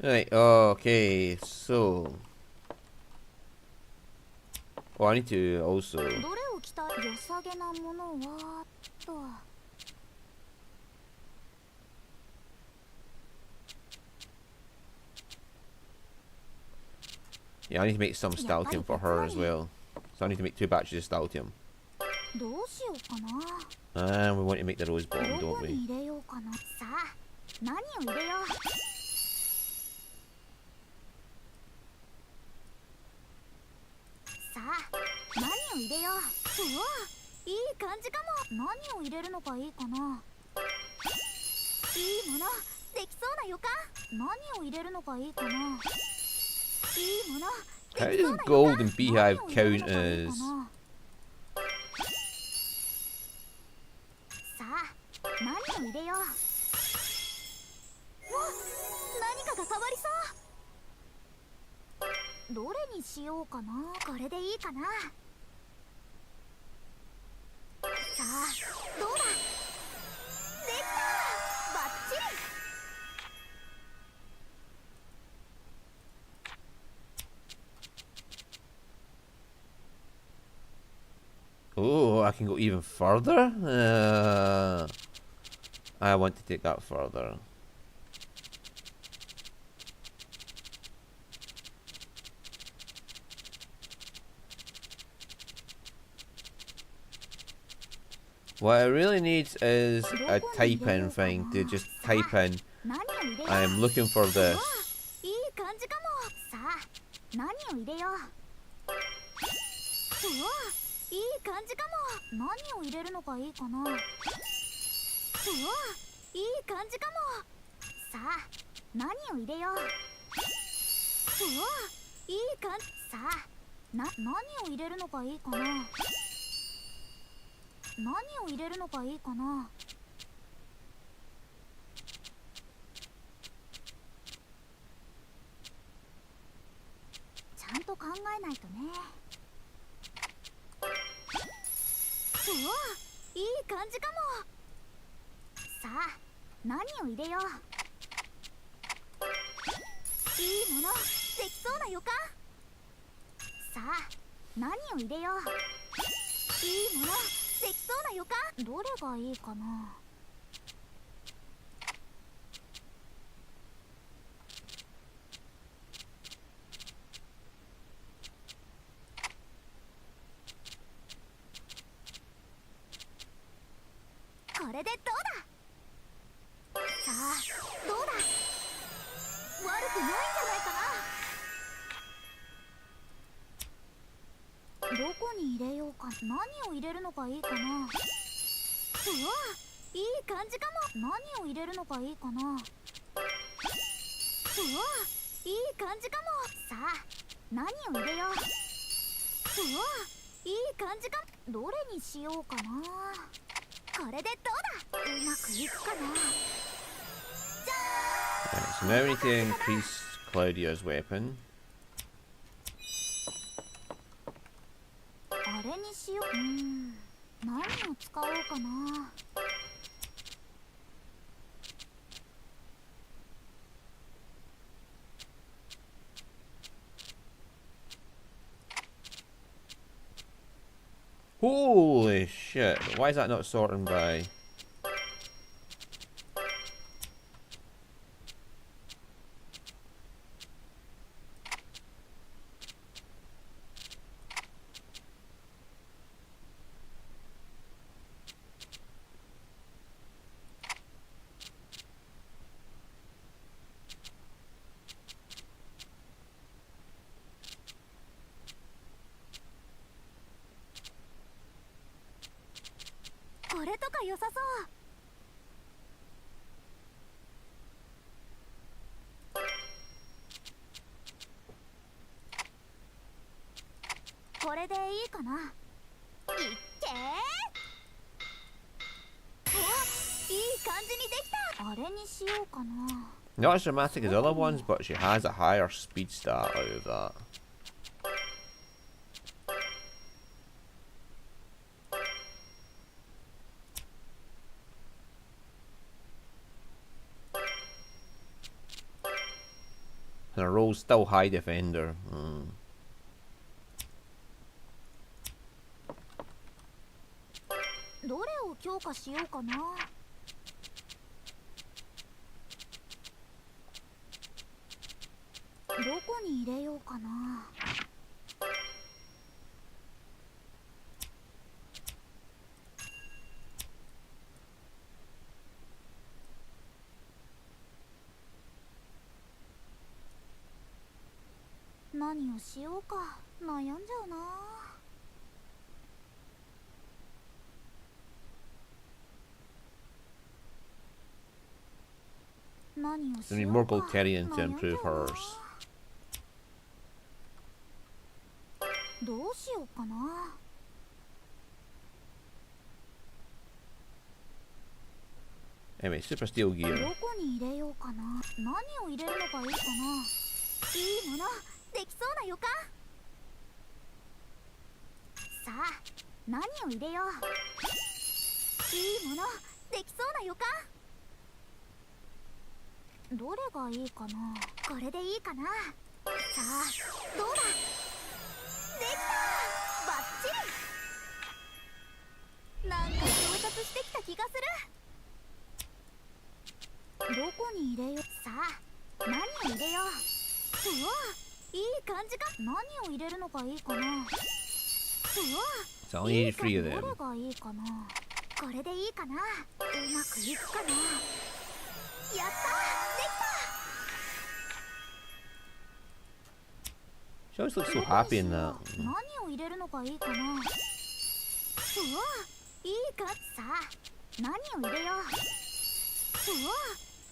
Right, okay, so... Oh, I need to also... どれを着た良さげなものはとは。 Yeah, I need to make some Staltium for her as well. So I need to make 2 batches of Staltium. どうしようかな。 And we want to make the rose bomb, ど don't こ we? に入れようかな。さあ、何を入れよう。さあ、何を入れよう。うわ、いい感じかも。何を入れるのがいいかな。いいもの、できそうな予感。何を入れるのがいいかな。いいもの、で How きそう does な予感。 gold and 何 beehive を入れ count るのがいいか as... な。さあ、何を入れよう。わ、何かが変わりそう。どれにしようかな。これでいいかな。さあ、どうだ。できた。バッチリ。 Oh, I can go even further? I want to take that further. What I really need is a type in thing to just type in I'm looking for this. いい感じかも。さあ、何を入れよう。うわ、いい感じかも。何を入れるのがいいかな。うわ、いい感じかも。さあ、何を入れよう。うわ、いい感じ。さあ、何を入れるのがいいかな。何を入れるのがいいかな。ちゃんと考えないとね。うわ、いい感じかも。さあ、何を入れよう。いいもの、できそうな予感。さあ、何を入れよう。いいもの、できそうな予感。どれがいいかな。これでどうだ。さあ、どうだ。悪くないんじゃないかな。どこに入れようか。何を入れるのがいいかな。うわ、いい感じかも。何を入れるのがいいかな。うわ、いい感じかも。さあ、何を入れよう。うわ、いい感じかも。どれにしようかな。これでどうだ。うまくいくかな。 Right, so now we need to increase Claudia's weapon. あれにしよう。何を使おうかな。Holy shit, why is that not sorting by...これとか良さそう。これでいいかな。いってー。お、いい感じにできた。あれにしようかな。 Not as dramatic as other ones, but she has a higher speed stat out of that. And our role's still high defender. Hmm. どれを強化しようかな。どこに入れようかな。何をしようか悩んじゃうな。何をし We よ need う more か gold Terrian to 悩んじゃ improve うな。 hers. どうしようかな。 Anyway, super steel ど gear. こに入れようかな。何を入れるのがいいかな。いいものできそうな予感。さあ何を入れよう。いいものできそうな予感。どれがいいかな。これでいいかな。さあどうだ。できたバッチリ。なんか上達してきた気がする。どこに入れよう。さあ何を入れよう。うわいい感じか。何を入れるのがいいかな。うわ So I い only い need か 3 of どれ them. がいいかな。これでいいかな。うまくいくかな。やったでき She always looks た。 so happy in ど that. こにしよう。何を入れるのがいいかな。うわいいか。さあ何を入れよう。うわ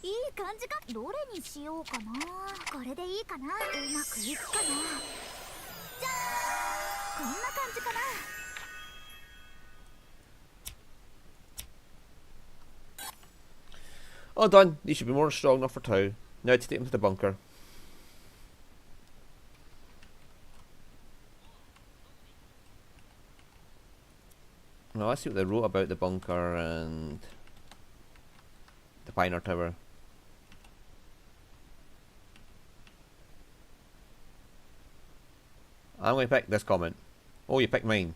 いい感じか。どれにしようかな。これでいいかな。うまくいくかな。じゃーんこんな感じかな。 All done. These should be more strong enough for Tau. Now to take them to the bunker. Now let's see what they wrote about the bunker and the Pioneer Tower. I'm going to pick this comment. Oh, you picked mine.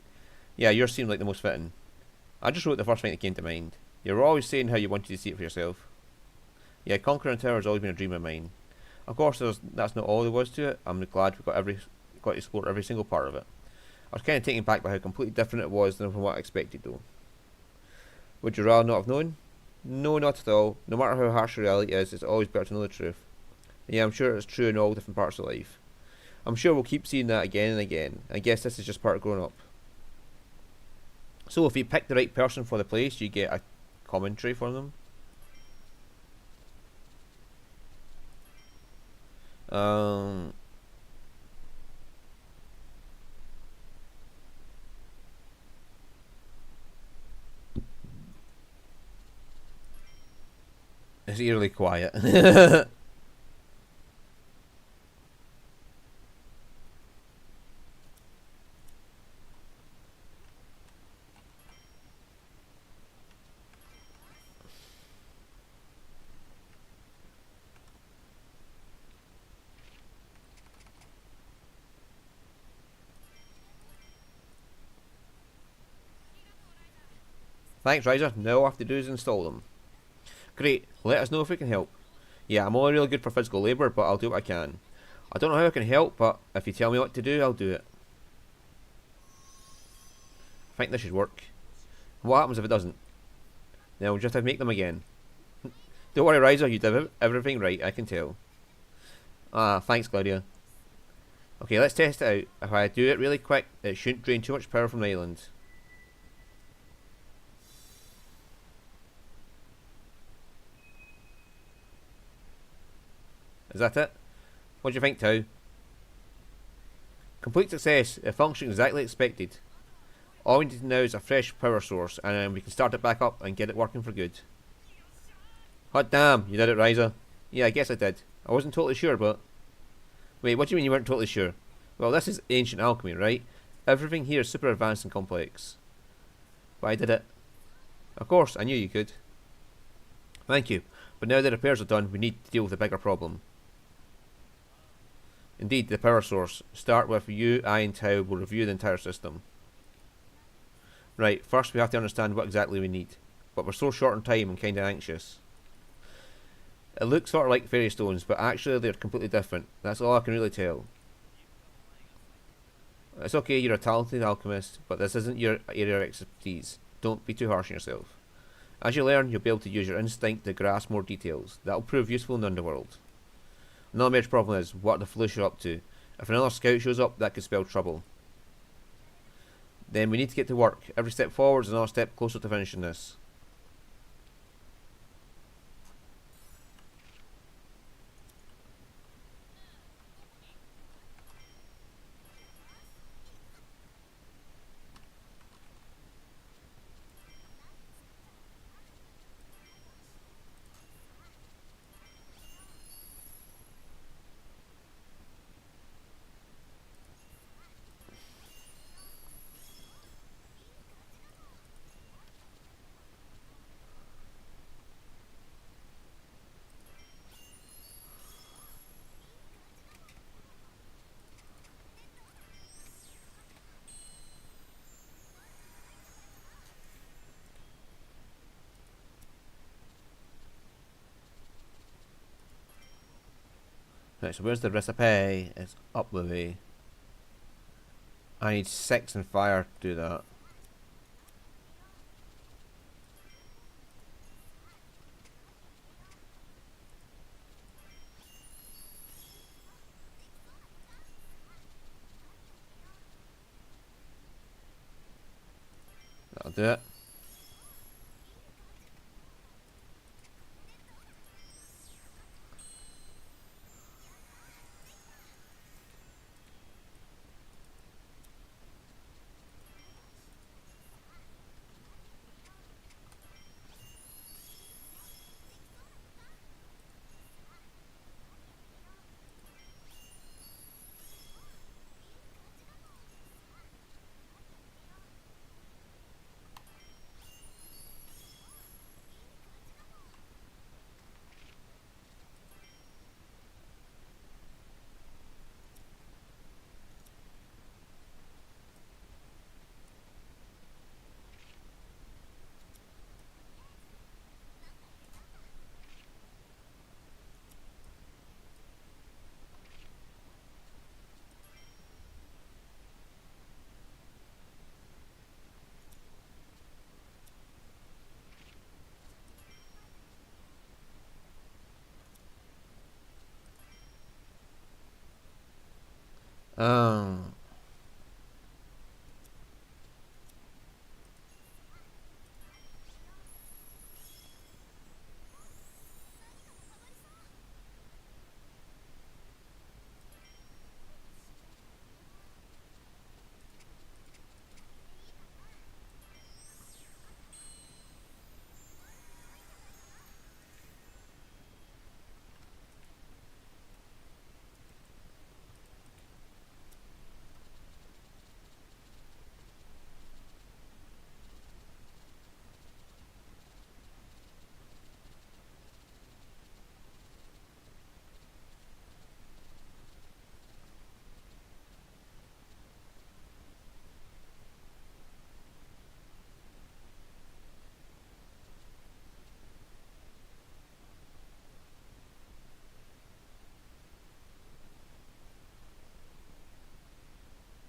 Yeah, yours seemed like the most fitting. I just wrote the first thing that came to mind. You were always saying how you wanted to see it for yourself. Yeah, conquering a tower has always been a dream of mine. Of course, that's not all there was to it. I'm glad we got to explore every single part of it. I was kind of taken back by how completely different it was than from what I expected, though. Would you rather not have known? No, not at all. No matter how harsh reality is, it's always better to know the truth. Yeah, I'm sure it's true in all different parts of life. I'm sure we'll keep seeing that again and again. I guess this is just part of growing up. So if you pick the right person for the place, you get a commentary for them. It's eerily quiet. Thanks, Ryza. Now all I have to do is install them. Great. Let us know if we can help. Yeah, I'm only really good for physical labour, but I'll do what I can. I don't know how I can help, but if you tell me what to do, I'll do it. I think this should work. What happens if it doesn't? Then we'll just have to make them again. Don't worry, Ryza, you did everything right, I can tell. Ah, thanks, Claudia. Okay, let's test it out. If I do it really quick, it shouldn't drain too much power from the island. Is that it? What do you think, Tau? Complete success. It functioned exactly as expected. All we need now is a fresh power source, and then we can start it back up and get it working for good. Hot damn, you did it, Ryza. Yeah, I guess I did. I wasn't totally sure, but... Wait, what do you mean you weren't totally sure? Well, this is ancient alchemy, right? Everything here is super advanced and complex. But I did it. Of course, I knew you could. Thank you. But now the repairs are done, we need to deal with a bigger problem. Indeed, the power source. Start with you, I, and Tao will review the entire system. Right, first we have to understand what exactly we need. But we're so short on time and kinda anxious. It looks sort of like fairy stones, but actually they're completely different. That's all I can really tell. It's okay, you're a talented alchemist, but this isn't your area of expertise. Don't be too harsh on yourself. As you learn, you'll be able to use your instinct to grasp more details. That'll prove useful in the underworld. Another major problem is what the Felicia are up to. If another scout shows up, that could spell trouble. Then we need to get to work. Every step forward is another step closer to finishing this. Right, so where's the recipe? It's up the way. I need 6 and fire to do that. That'll do it. Um,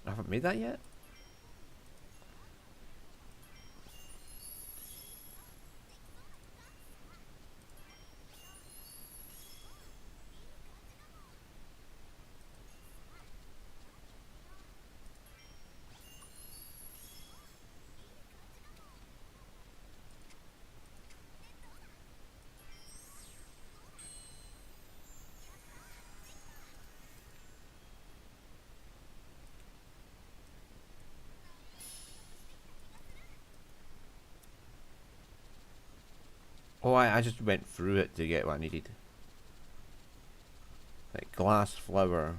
I haven't made that yet? Oh, I just went through it to get what I needed. Like glass flower.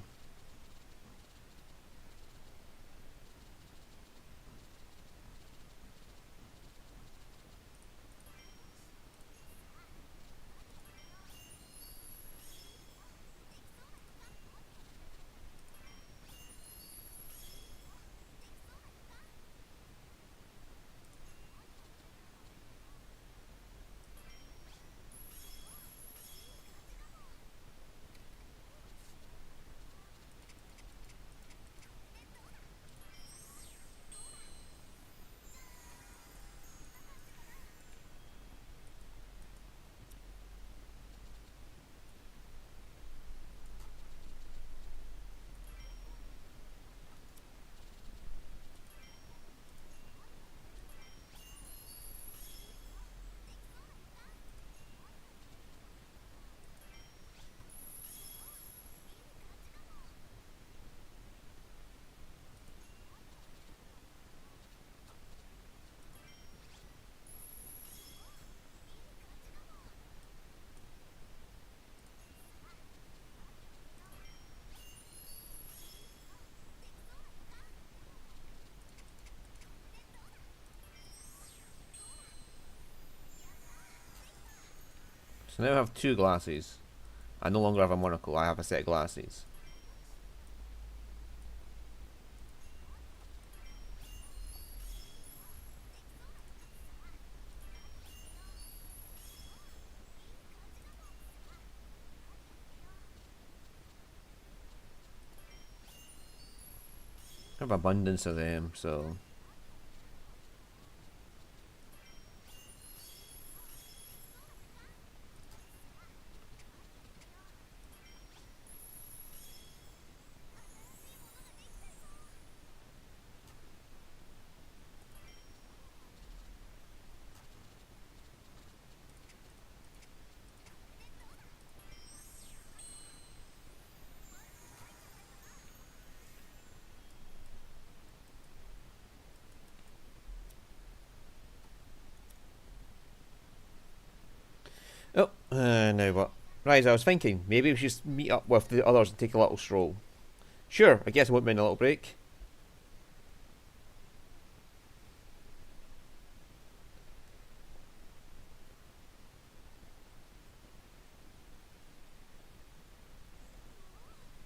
So now I have 2 glasses. I no longer have a monocle, I have a set of glasses. I have abundance of them, so... Oh, now what? Right, I was thinking, maybe we should meet up with the others and take a little stroll. Sure, I guess I won't mind a little break.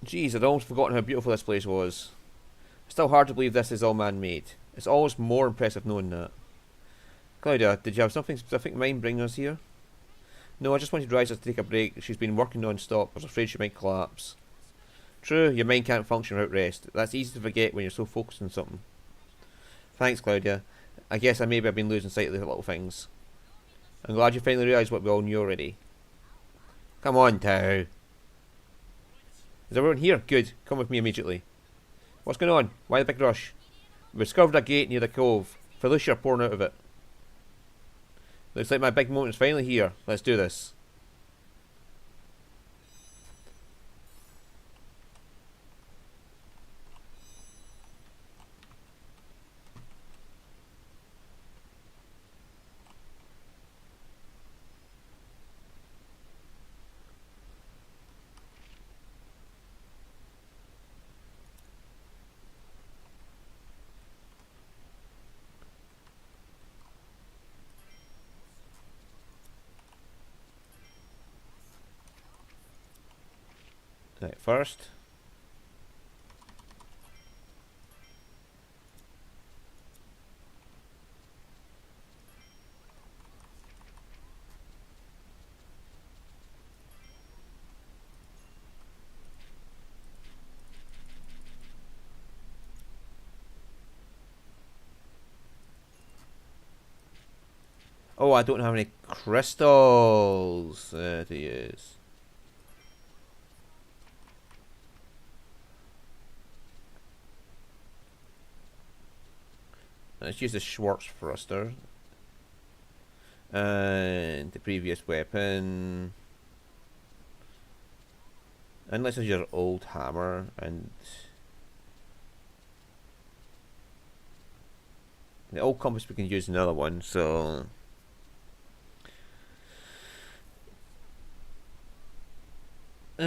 Jeez, I'd almost forgotten how beautiful this place was. It's still hard to believe this is all man-made. It's almost more impressive knowing that. Claudia, did you have something specific in mind bringing us here? No, I just wanted Ryza to take a break. She's been working non-stop. I was afraid she might collapse. True, your mind can't function without rest. That's easy to forget when you're so focused on something. Thanks, Claudia. I guess maybe I've been losing sight of the little things. I'm glad you finally realised what we all knew already. Come on, Tao. Is everyone here? Good. Come with me immediately. What's going on? Why the big rush? We discovered a gate near the cove. Felicia pouring out of it. Looks like my big moment is finally here. Let's do this. Right, first. Oh, I don't have any crystals to use. Let's use the Schwartz thruster. And the previous weapon. And let's use your old hammer and the old compass we can use another one, so get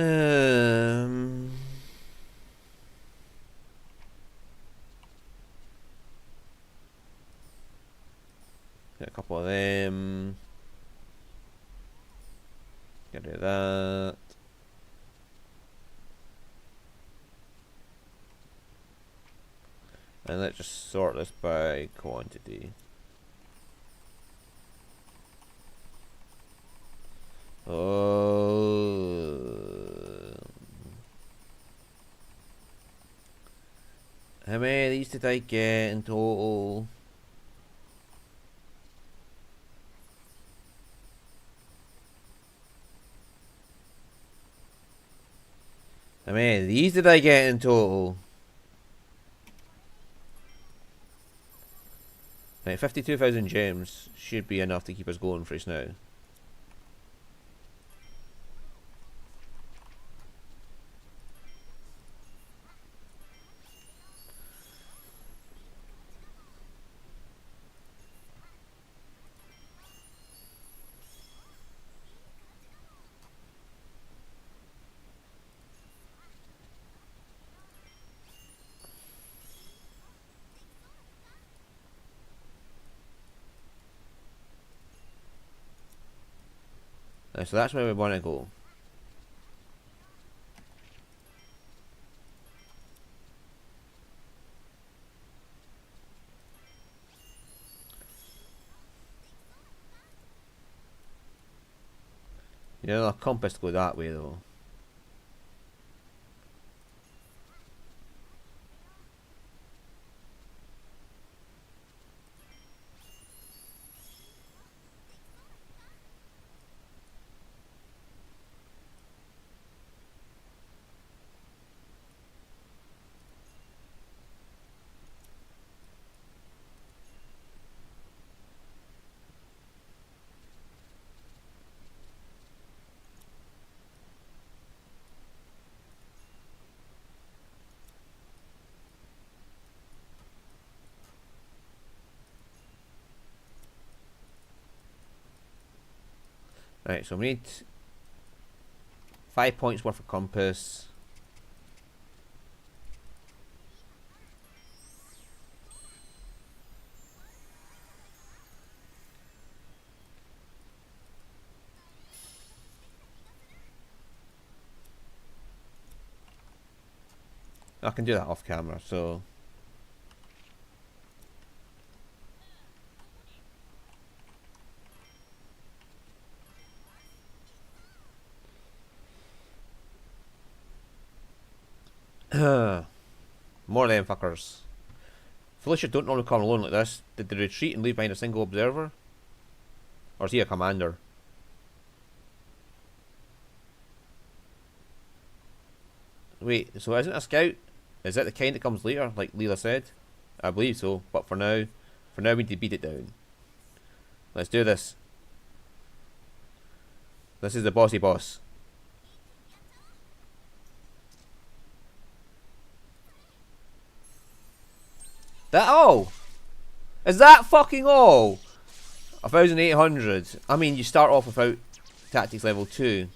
a couple of them. Get rid of that. And let's just sort this by quantity. Oh. How many of these did I get in total? How many of these did I get in total? Right, 52,000 gems should be enough to keep us going for us now. So that's where we want to go. You know, a compass to go that way though. Right, so we need 5 points worth of compass. I can do that off camera, so more of them fuckers. Felicia don't normally come alone like this. Did they retreat and leave behind a single observer? Or is he a commander? Wait, so isn't a scout? Is that the kind that comes later, like Leela said? I believe so, but for now we need to beat it down. Let's do this. This is the bossy boss. That all? Is that fucking all? 1,800. I mean, you start off without tactics level 2.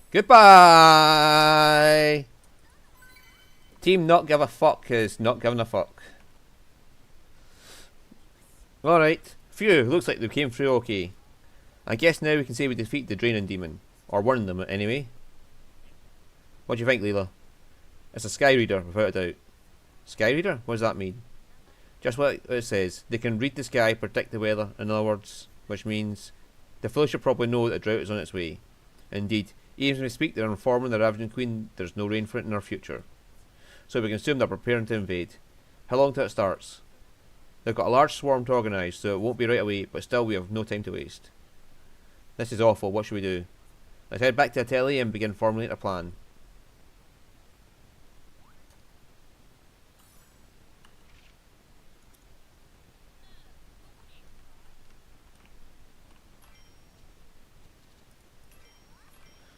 Goodbye! Team not give a fuck is not giving a fuck. Alright. Phew, looks like they came through okay. I guess now we can say we defeat the Draining Demon. Or one of them, anyway. What do you think, Leela? It's a Sky Reader, without a doubt. Sky Reader? What does that mean? Just what it says. They can read the sky, predict the weather, in other words. Which means the Felicia probably know that a drought is on its way. Indeed, even as we speak, they're informing the Ravaging Queen there's no rain for it in our future. So we can assume they're preparing to invade. How long till it starts? They've got a large swarm to organise, so it won't be right away, but still we have no time to waste. This is awful, what should we do? Let's head back to Atelier and begin formulating a plan.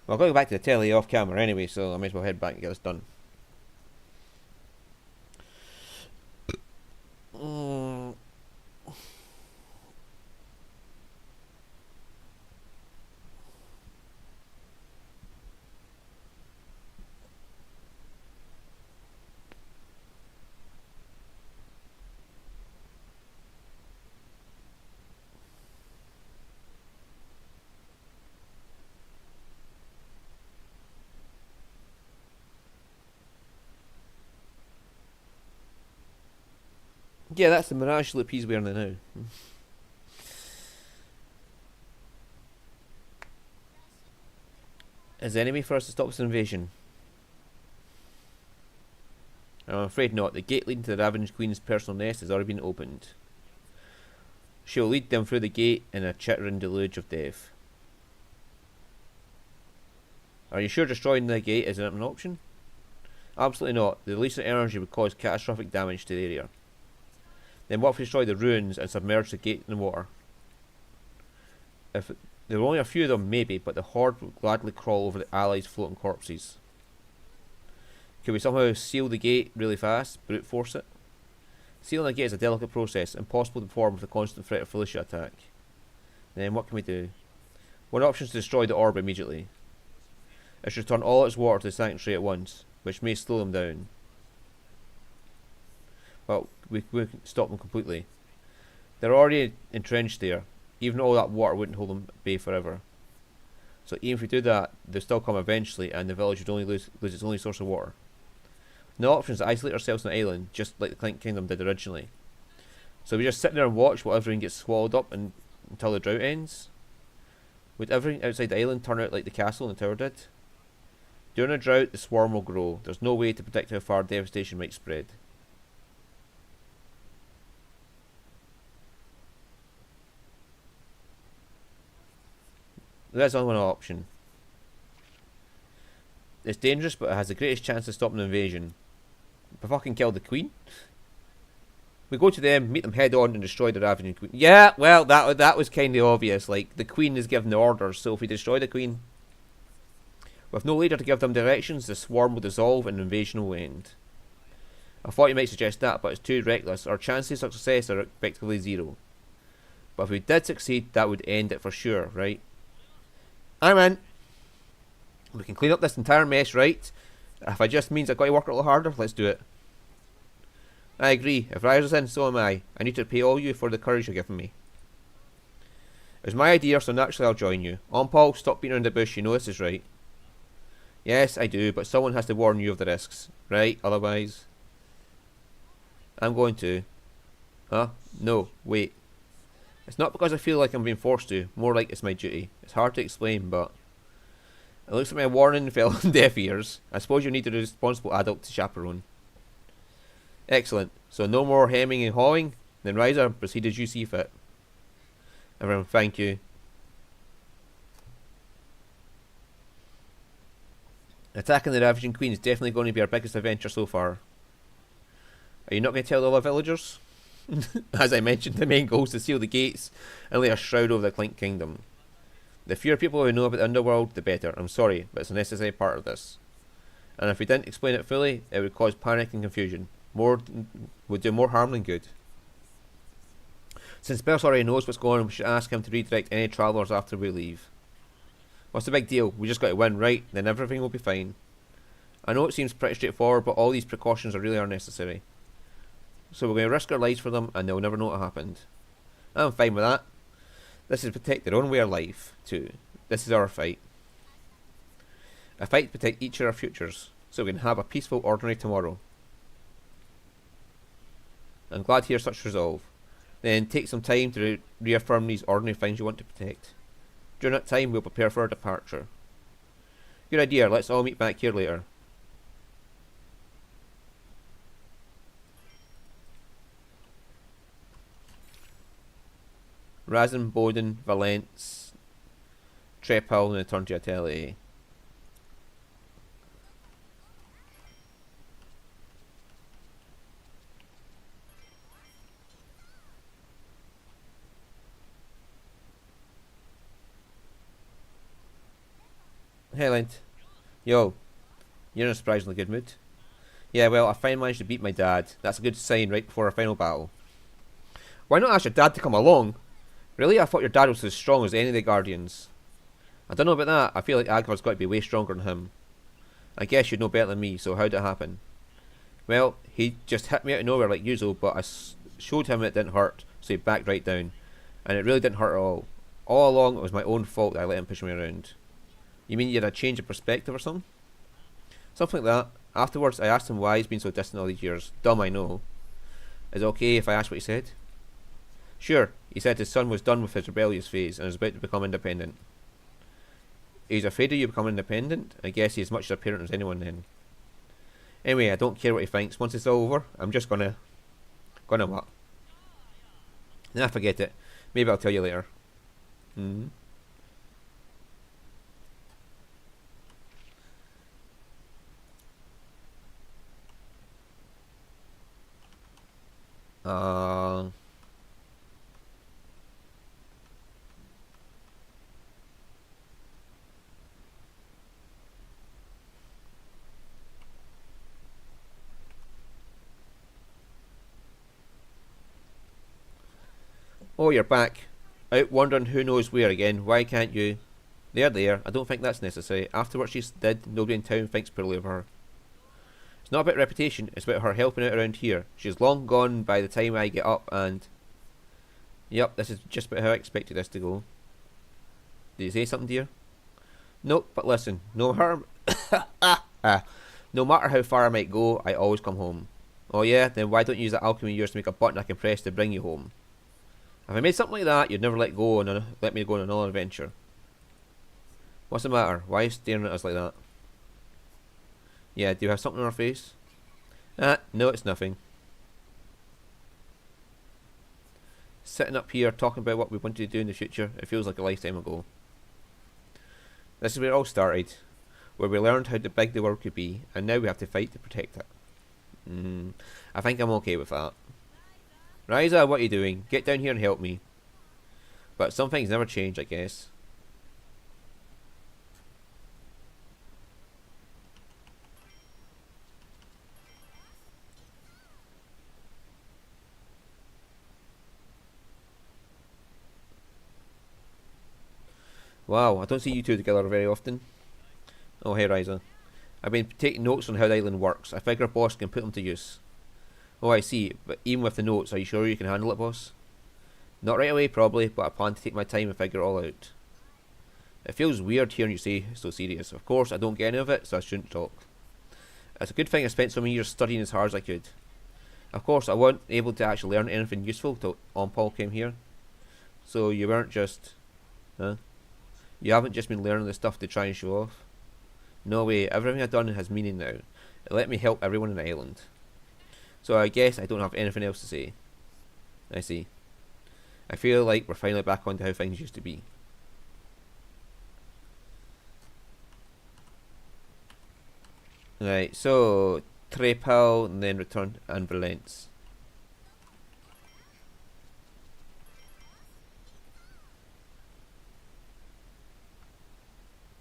Well, I've got to go back to the telly off camera anyway, so I may as well head back and get this done. Yeah, that's the Mirage loop he's wearing now. Is the enemy for us to stop this invasion? I'm afraid not. The gate leading to the Ravaged Queen's personal nest has already been opened. She'll lead them through the gate in a chittering deluge of death. Are you sure destroying the gate isn't an option? Absolutely not. The release of energy would cause catastrophic damage to the area. Then what if we destroy the ruins and submerge the gate in water? If There were only a few of them, maybe, but the horde would gladly crawl over the allies' floating corpses. Could we somehow seal the gate really fast, brute force it? Sealing a gate is a delicate process, impossible to perform with the constant threat of Felicia attack. Then what can we do? One option is to destroy the orb immediately. It should return all its water to the sanctuary at once, which may slow them down. Well, we can stop them completely. They're already entrenched there. Even all that water wouldn't hold them at bay forever. So even if we do that, they'll still come eventually, and the village would only lose its only source of water. No option is to isolate ourselves on an island, just like the Clink Kingdom did originally. So we just sit there and watch while everything gets swallowed up until the drought ends? Would everything outside the island turn out like the castle and the tower did? During a drought, the swarm will grow. There's no way to predict how far devastation might spread. There's only one option. It's dangerous, but it has the greatest chance of stopping an invasion. But fucking kill the queen. We go to them, meet them head on, and destroy the ravaging queen. Yeah, well, that was kind of obvious. Like, the queen is given the orders, so if we destroy the queen, with no leader to give them directions, the swarm will dissolve and the invasion will end. I thought you might suggest that, but it's too reckless. Our chances of success are effectively zero. But if we did succeed, that would end it for sure, right? I'm in. We can clean up this entire mess, right? If it just means I've got to work a little harder, let's do it. I agree. If Ryza's in, so am I. I need to repay all you for the courage you've given me. It was my idea, so naturally I'll join you. On, Paul, stop beating around the bush. You know this is right. Yes, I do, but someone has to warn you of the risks, right? Otherwise, I'm going to. Huh? No, wait. It's not because I feel like I'm being forced to. More like it's my duty. It's hard to explain, but it looks like my warning fell on deaf ears. I suppose you need a responsible adult to chaperone. Excellent. So no more hemming and hawing. Then Ryza, proceed as you see fit. Everyone, thank you. Attacking the Ravaging Queen is definitely going to be our biggest adventure so far. Are you not going to tell the other villagers? As I mentioned, the main goal is to seal the gates and lay a shroud over the Clink Kingdom. The fewer people who know about the underworld, the better. I'm sorry, but it's a necessary part of this. And if we didn't explain it fully, it would cause panic and confusion. Would do more harm than good. Since Bess already knows what's going on, we should ask him to redirect any travellers after we leave. What's the big deal? We just got to win, right? Then everything will be fine. I know it seems pretty straightforward, but all these precautions really are necessary. So we're going to risk our lives for them, and they'll never know what happened. I'm fine with that. This is to protect their own way of life, too. This is our fight. A fight to protect each of our futures, so we can have a peaceful, ordinary tomorrow. I'm glad to hear such resolve. Then take some time to reaffirm these ordinary things you want to protect. During that time, we'll prepare for our departure. Good idea, let's all meet back here later. Razin, Boden, Valence, Trepal, and return to Atelier. Hey, Lent. Yo, you're in a surprisingly good mood. Yeah, well, I finally managed to beat my dad. That's a good sign right before our final battle. Why not ask your dad to come along? Really? I thought your dad was as strong as any of the Guardians. I don't know about that. I feel like Agvar's got to be way stronger than him. I guess you'd know better than me, so how'd it happen? Well, he just hit me out of nowhere like usual, but I showed him it didn't hurt, so he backed right down. And it really didn't hurt at all. All along, it was my own fault that I let him push me around. You mean you had a change of perspective or something? Something like that. Afterwards, I asked him why he's been so distant all these years. Dumb, I know. Is it okay if I ask what he said? Sure. He said his son was done with his rebellious phase and was about to become independent. He's afraid of you becoming independent? I guess he's as much as a parent as anyone then. Anyway, I don't care what he thinks. Once it's all over, I'm just gonna what? Nah, forget it. Maybe I'll tell you later. Hmm. Oh, you're back. Out wandering who knows where again. Why can't you? There. I don't think that's necessary. After what she did, nobody in town thinks poorly of her. It's not about reputation, it's about her helping out around here. She's long gone by the time I get up and... Yep, this is just about how I expected this to go. Did you say something, dear? Nope, but listen, no harm... no matter how far I might go, I always come home. Oh yeah? Then why don't you use that alchemy of yours to make a button I can press to bring you home? If I made something like that, you'd never let me go on another adventure. What's the matter? Why are you staring at us like that? Yeah, do you have something on our face? No, it's nothing. Sitting up here talking about what we wanted to do in the future, it feels like a lifetime ago. This is where it all started, where we learned how big the world could be, and now we have to fight to protect it. I think I'm okay with that. Ryza, what are you doing? Get down here and help me. But some things never change, I guess. Wow, I don't see you two together very often. Oh, hey Ryza. I've been taking notes on how the island works. I figure boss can put them to use. Oh, I see. But even with the notes, are you sure you can handle it, boss? Not right away, probably, but I plan to take my time and figure it all out. It feels weird hearing you say so serious. Of course, I don't get any of it, so I shouldn't talk. It's a good thing I spent so many years studying as hard as I could. Of course, I wasn't able to actually learn anything useful till Paul came here. So you weren't just... Huh? You haven't just been learning the stuff to try and show off? No way, everything I've done has meaning now. It let me help everyone in the island. So I guess I don't have anything else to say. I see. I feel like we're finally back onto how things used to be. Right, so Trepal and then return and Valence.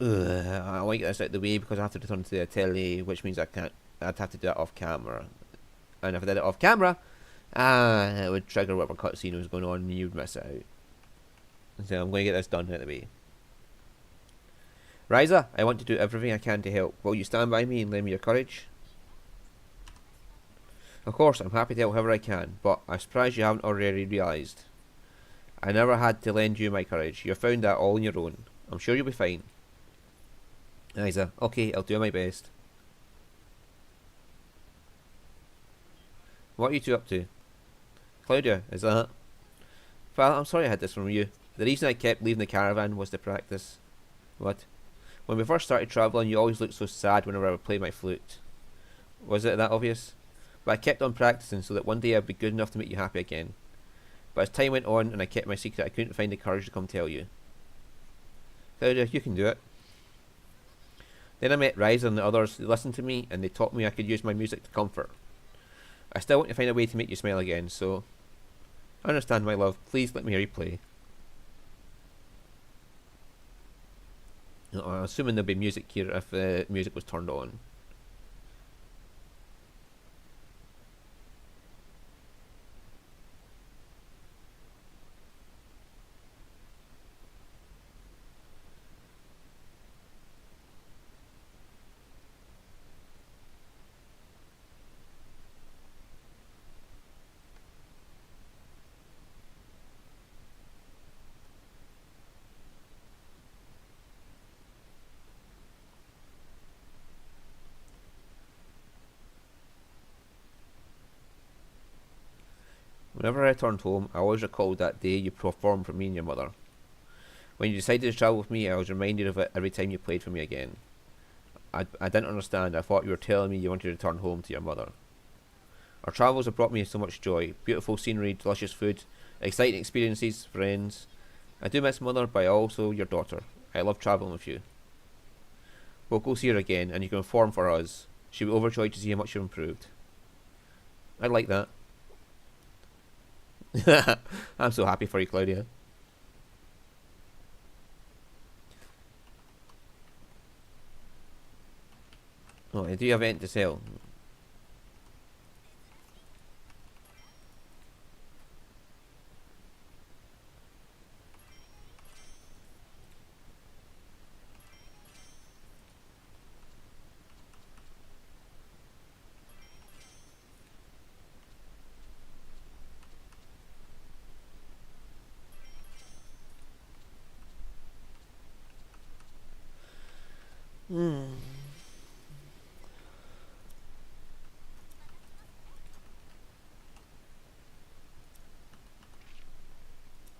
I want to get this out of the way because I have to return to the Atelier, which means I'd have to do that off camera. And if I did it off camera, it would trigger whatever cutscene was going on and you'd miss it out. So I'm going to get this done out of the way. Ryza, I want to do everything I can to help. Will you stand by me and lend me your courage? Of course, I'm happy to help however I can, but I'm surprised you haven't already realised. I never had to lend you my courage. You found that all on your own. I'm sure you'll be fine. Ryza, okay, I'll do my best. What are you two up to? Claudia, is that? Well, I'm sorry I had this from you. The reason I kept leaving the caravan was to practice. What? When we first started travelling, you always looked so sad whenever I would play my flute. Was it that obvious? But I kept on practicing so that one day I'd be good enough to make you happy again. But as time went on and I kept my secret, I couldn't find the courage to come tell you. Claudia, you can do it. Then I met Ryza and the others. They listened to me and they taught me I could use my music to comfort. I still want to find a way to make you smile again, so... I understand, my love. Please let me hear you play. I'm assuming there'll be music here if the music was turned on. Whenever I returned home, I always recalled that day you performed for me and your mother. When you decided to travel with me, I was reminded of it every time you played for me again. I didn't understand. I thought you were telling me you wanted to return home to your mother. Our travels have brought me so much joy. Beautiful scenery, delicious food, exciting experiences, friends. I do miss mother, but also your daughter. I love travelling with you. We'll go see her again, and you can perform for us. She'll be overjoyed to see how much you've improved. I like that. I'm so happy for you, Claudia. Oh, do you have anything to sell?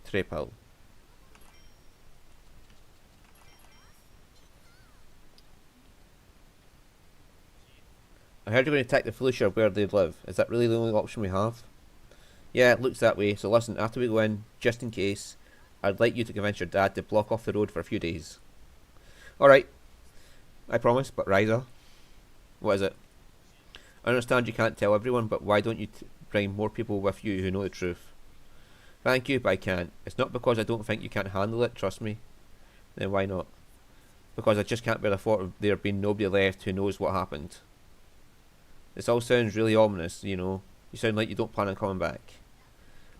Trepal. I heard you're going to attack the Felicia where they live. Is that really the only option we have? Yeah, it looks that way. So listen, after we go in, just in case, I'd like you to convince your dad to block off the road for a few days. Alright. I promise, but Ryza. What is it? I understand you can't tell everyone, but why don't you bring more people with you who know the truth? Thank you, but I can't. It's not because I don't think you can't handle it, trust me. Then why not? Because I just can't bear the thought of there being nobody left who knows what happened. This all sounds really ominous, you know. You sound like you don't plan on coming back.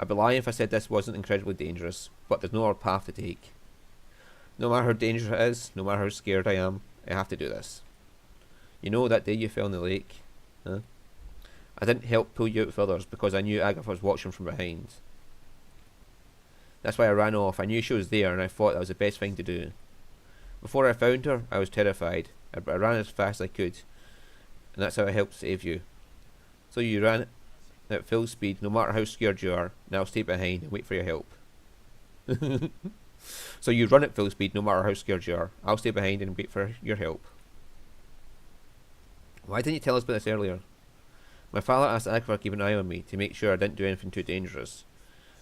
I'd be lying if I said this wasn't incredibly dangerous, but there's no other path to take. No matter how dangerous it is, no matter how scared I am, I have to do this. You know that day you fell in the lake? Huh? I didn't help pull you out with others because I knew Agatha was watching from behind. That's why I ran off. I knew she was there and I thought that was the best thing to do. Before I found her, I was terrified, but I ran as fast as I could. And that's how I helped save you. So you ran at full speed, no matter how scared you are, and I'll stay behind and wait for your help. So you run at full speed, no matter how scared you are. I'll stay behind and wait for your help. Why didn't you tell us about this earlier? My father asked Agatha to keep an eye on me to make sure I didn't do anything too dangerous.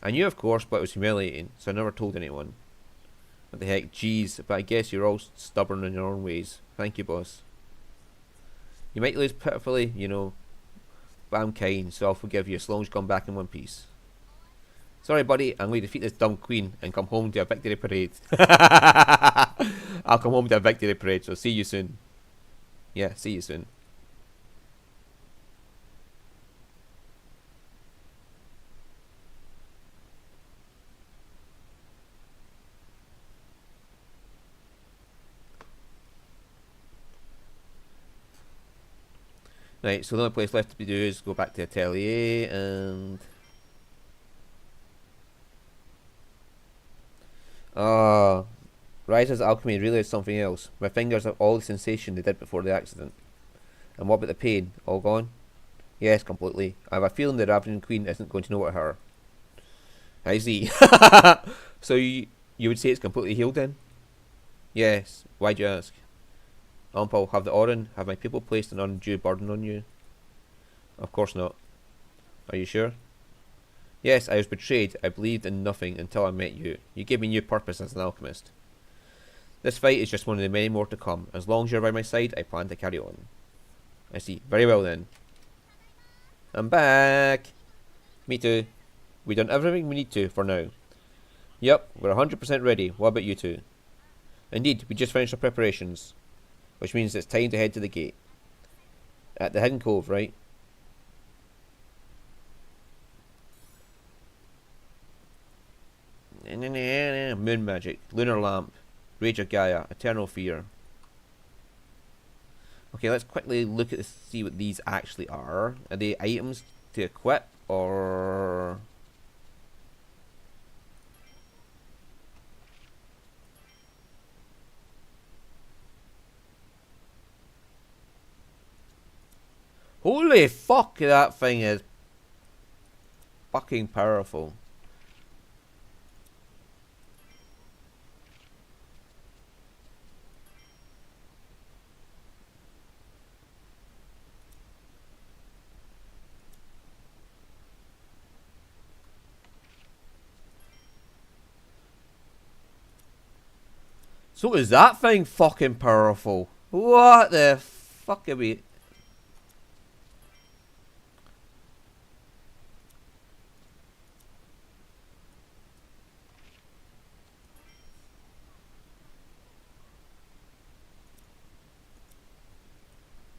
I knew, of course, but it was humiliating, so I never told anyone. What the heck, jeez, but I guess you're all stubborn in your own ways. Thank you, boss. You might lose pitifully, you know, but I'm kind, so I'll forgive you as long as you come back in one piece. Sorry, buddy, I'm going to defeat this dumb queen and come home to a victory parade. I'll come home to a victory parade, so see you soon. Yeah, see you soon. Right, so the only place left to do is go back to Atelier and... Ryza's alchemy really is something else. My fingers have all the sensation they did before the accident. And what about the pain? All gone? Yes, completely. I have a feeling the Ravaging Queen isn't going to know what her. I see. So you would say it's completely healed then? Yes. Why'd you ask? Paul, have my people placed an undue burden on you? Of course not. Are you sure? Yes, I was betrayed. I believed in nothing until I met you. You gave me new purpose as an alchemist. This fight is just one of the many more to come. As long as you're by my side, I plan to carry on. I see. Very well then. I'm back. Me too. We've done everything we need to for now. Yep, we're 100% ready. What about you two? Indeed, we just finished our preparations. Which means it's time to head to the gate. At the Hidden Cove, right? Moon magic, lunar lamp, rage of Gaia, eternal fear. Okay, let's quickly look at this, see what these actually are. Are they items to equip or... Holy fuck, that thing is fucking powerful. So is that thing fucking powerful? What the fuck are we...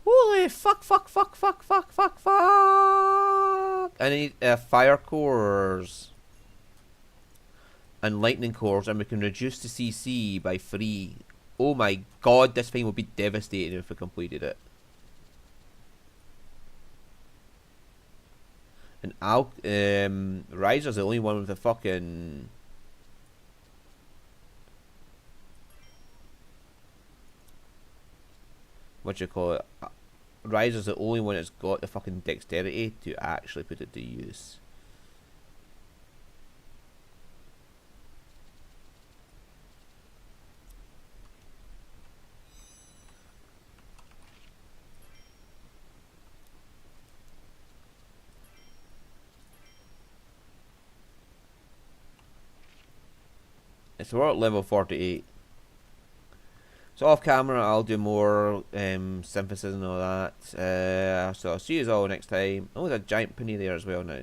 Holy fuck, fuck, fuck, fuck, fuck, fuck, fuck. I need fire cores and lightning cores, and we can reduce the CC by 3. Oh my god, this thing would be devastating if we completed it. And Ryza's the only one with the fucking... what you call it? Ryza's the only one that's got the fucking dexterity to actually put it to use. So we're at level 48. So off camera, I'll do more synthesis and all that. So I'll see you all next time. Oh, there's a giant penny there as well now.